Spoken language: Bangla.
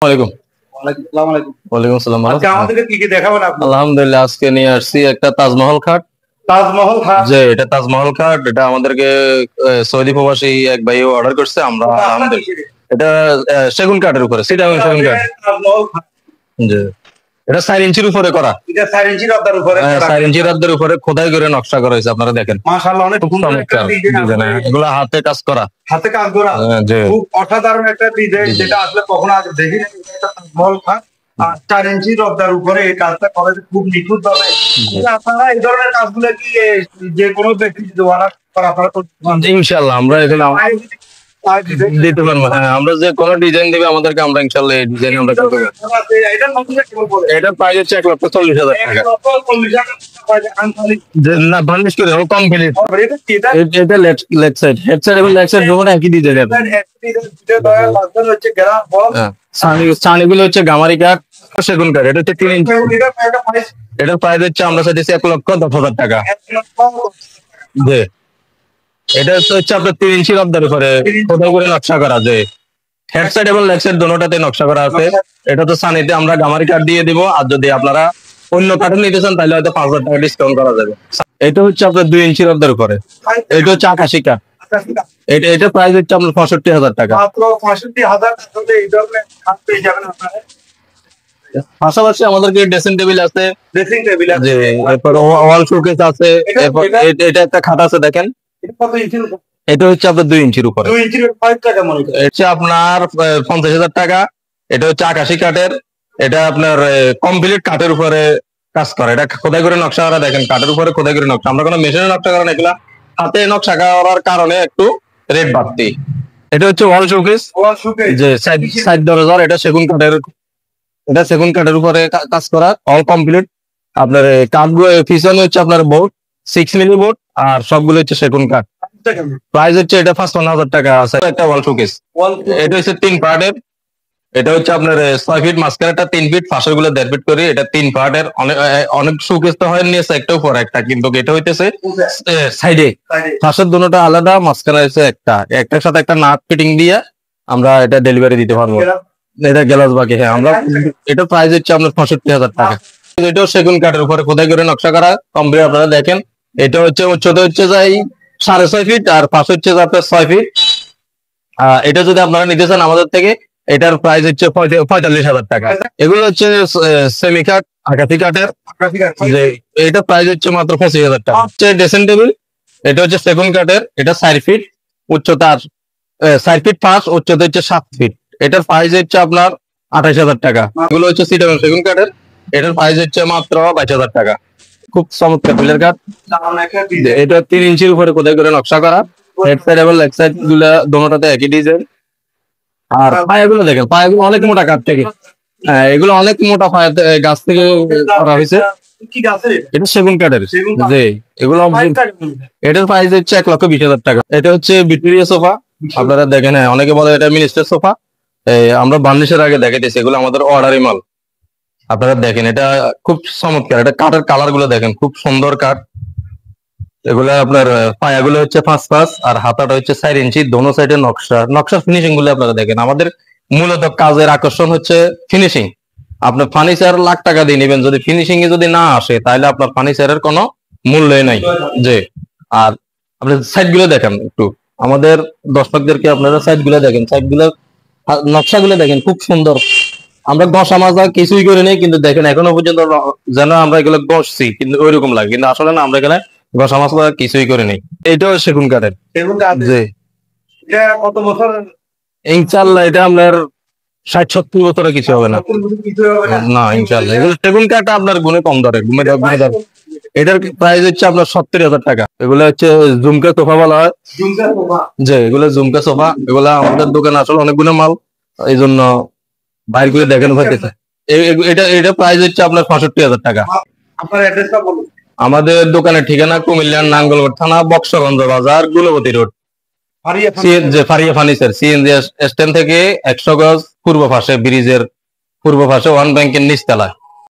ওয়ালাইকুম ওয়ালাইকুম আসসালাম। আলহামদুলিল্লাহ, আজকে নিয়ে আসছি একটা তাজমহল খাট। যে এটা তাজমহল খাট, এটা আমাদেরকে সৌদি প্রবাসী এক ভাই অর্ডার করছে। আমরা আলহামদুলিল্লাহ এটা সেগুন কাঠের উপরে, সিটাং সেগুন কাঠ। জি, এটা 4 ইঞ্চির উপরে করা। এটা 4 ইঞ্চির রদ্দার উপরে, 4 ইঞ্চির রদ্দার উপরে খোদাই করে নকশা করা হয়েছে। আপনারা দেখেন, মাশাআল্লাহ, অনেক সুন্দর একটা ডিজাইন। এগুলো হাতে কাজ করা, হাতে কাজ করা, খুব অসাধারণ একটা ডিজাইন, যেটা আসলে কখনো আগে দেখিনি। এটা তাজমহল খাট, 4 ইঞ্চি রদ্দার উপরে এই কাজটা করা খুব নিখুঁত ভাবে। আপনারা এই ধরনের কাজগুলো কি যে কোনো ব্যক্তি যদি অর্ডার করে আপনারা তো ইনশাআল্লাহ আমরা এখানে দিতে পারবো। হ্যাঁ, আমরা যে কোনো ডিজাইন দিবে আমাদেরকে, আমরা ইনশাআল্লাহ এই ডিজাইন আমরা করতে পারবো। এটার প্রাইস হচ্ছে 1,40,000 টাকা। না, বার্নিশ করে কমপ্লিট। এটা লেগ সাইড, হেড সাইড এবং লেগ সাইড দুটোই একই ডিজাইন। ছানিগুলো হচ্ছে গামারি কাঠ, সেগুন কাঠ। এটা হচ্ছে 3 ইঞ্চি। এটার প্রাইস হচ্ছে আমরা চাইছি 1,10,000 টাকা। জি, এটা হচ্ছে আপনার 3 ইঞ্চি রদ্দার উপরে কোথাও করে নকশা করা। যে হেড সাইড এবং লেগ সাইড দুটোটাতে নকশা করা আছে। এটা তো সানিতে আমরা গামারি কাঠ দিয়ে দিব। আর যদি আপনারা অন্য কাঠে নিতে চান তাহলে হয়তো 5,000 টাকা ডিসকাউন্ট করা যাবে। এটা হচ্ছে আপনার 2 ইঞ্চি রদ্দার উপরে। এটা হচ্ছে আকাশি কাঠ। এটা প্রাইস হচ্ছে আপনার 65,000 টাকা। পাশাপাশি আমাদেরকে ড্রেসিং টেবিল আছে, যে এরপর ওয়াল শোকেস আছে। এটা একটা খাট আছে, দেখেন। এটা হচ্ছে আপনার 2 ইঞ্চির উপরে। হচ্ছে আপনার 50,000 টাকা। এটা হচ্ছে আকাশি কাঠের। এটা আপনার কমপ্লিট কাঠের উপরে কাজ করা। এটা খোদাই করে নকশা করা, দেখেন কাঠের উপরে খোদাই করে নকশা। আমরা কোনো মেশিনে নকশা করা না, এগুলা হাতে নকশা করার কারণে একটু রেট বাড়তি। এটা হচ্ছে ওয়াল শোকেস, যে সাইড দরজার। এটা সেগুন কাঠের, এটা সেগুন কাঠের উপরে কাজ করা, অল কমপ্লিট। আপনার কাঠগুলো পিছনে হচ্ছে আপনার বোর্ড 6 মিলি বোর্ড, আর সবগুলো হচ্ছে সেগুন কাঠ। প্রাইস হচ্ছে এটা 55,000 টাকা আছে। একটা ওয়াল শোকেস, এটা হচ্ছে 3 পার্টের। এটা হচ্ছে আপনার 6 ফিট, মাঝখানেটা 3 ফিট, পাশের গুলো 1.5 ফিট করে। এটা 3 পার্টের। অনেক শোকেস তো হয় নিয়েছে একটা উপর একটা, কিন্তু এটা হইতেছে সাইডে, পাশের দুটোটা আলাদা, মাঝখানে হচ্ছে একটার সাথে একটা নাট ফিটিং দিয়ে আমরা এটা ডেলিভারি দিতে পারবো। এটা গ্লাস বাকি। হ্যাঁ, আমরা এটা প্রাইস হচ্ছে আপনার 65,000 টাকা। এটাও সেগুন কাঠের উপরে খোদাই করে নকশা করা কমপ্লিট। আপনারা দেখেন, এটা হচ্ছে উচ্চতা হচ্ছে যাই 6.5 ফিট, আর পাশ হচ্ছে আপনার 6 ফিট। এটা যদি আপনারা নিতে চান আমাদের থেকে, এটার প্রাইস হচ্ছে 45,000 টাকা। এগুলো হচ্ছে সেমি কাঠ, আকাশি কাঠের। এটা প্রাইস হচ্ছে মাত্র 25,000 টাকা। হচ্ছে ড্রেসিং টেবিল, এটা হচ্ছে সেগুন কাঠের। এটা 4 ফিট উচ্চতা, 4 ফিট পাঁচ, উচ্চতা হচ্ছে 7 ফিট। এটার প্রাইস হচ্ছে আপনার 28,000 টাকা। এগুলো হচ্ছে সিটাং সেগুন কাঠের। এটার প্রাইস হচ্ছে মাত্র 22,000 টাকা। খুব চমৎকার পিলার কাঠ। এটা 3 ইঞ্চির উপরে খোদাই করে নকশা করা। হেড সাইড এবং লেগ সাইড গুলা দুটোটাতে একই ডিজাইন। আর পায়াগুলো দেখেন, পায়াগুলো অনেক মোটা কাঠ থেকে। হ্যাঁ, এগুলো অনেক মোটা পায়া গাছ থেকে করা হয়েছে। এটা সেগুন কাঠের। যে এগুলো এটার প্রাইস হচ্ছে 1,20,000 টাকা। এটা হচ্ছে ভিক্টোরিয়া সোফা। আপনারা দেখেন, হ্যাঁ, অনেকে বলে এটা মিনিস্টার সোফা। আমরা বার্নিশের আগে দেখাইতেছি, এগুলো আমাদের অর্ডারি মাল। আপনারা দেখেন, এটা খুব চমৎকার। এটা কাঠের কালার গুলো দেখেন, খুব সুন্দর কাঠ। এগুলা আপনার পায়াগুলো হচ্ছে 5 আর হাতাটা হচ্ছে 4 ইঞ্চি। দোনো সাইডে নকশা ফিনিশিং গুলো আপনারা দেখেন। আমাদের মূলত কাজের আকর্ষণ হচ্ছে ফিনিশিং। আপনার ফার্নিচার লাখ টাকা দিয়ে নেবেন, যদি ফিনিশিং এ যদি না আসে তাহলে আপনার ফার্নিচারের কোনো মূল্যই নাই। যে আর আপনার সাইড গুলো দেখেন একটু, আমাদের দর্শকদেরকে আপনারা সাইড গুলো দেখেন, সাইড গুলো নকশা গুলো দেখেন, খুব সুন্দর। আমরা ঘষা মাজা কিছুই করি নাই, কিন্তু দেখেন এখনো পর্যন্ত যেন আমরা এগুলো ঘষছি, কিন্তু ওইরকম লাগে, কিন্তু আসলে না, আমরা এখানে ঘষা মাজা কিছুই করি নাই। এটাও সেগুন কাঠের। জি, এটা কত বছর? ইনশাআল্লাহ এটা আপনার 60-70 বছরে কিছু হবে না। না, ইনশাআল্লাহ এগুলো সেগুন কাঠ আপনার গুণে কম দরে, এটার প্রাইস হচ্ছে আপনার 70,000 টাকা। এগুলো হচ্ছে ঝুমকা সোফা বলা হয়। যে এগুলো ঝুমকা সোফা, এগুলা আমাদের দোকানে আসলে অনেকগুলো মাল, এই জন্য বাইরে করে দেখেন হইতেছে। এটা প্রাইস হচ্ছে আপনার 65,000 টাকা। আপনার অ্যাড্রেসটা বলুন। আমাদের দোকানের ঠিকানা কুমিল্লার নাঙ্গলকোট থানা, বক্সগঞ্জ বাজার, Gulbati road, Faria furniture. CNG stand থেকে 100 গজ পূর্ব পাশে, ব্রিজের পূর্ব পাশে, ওয়ান ব্যাংকের নিচতলায়।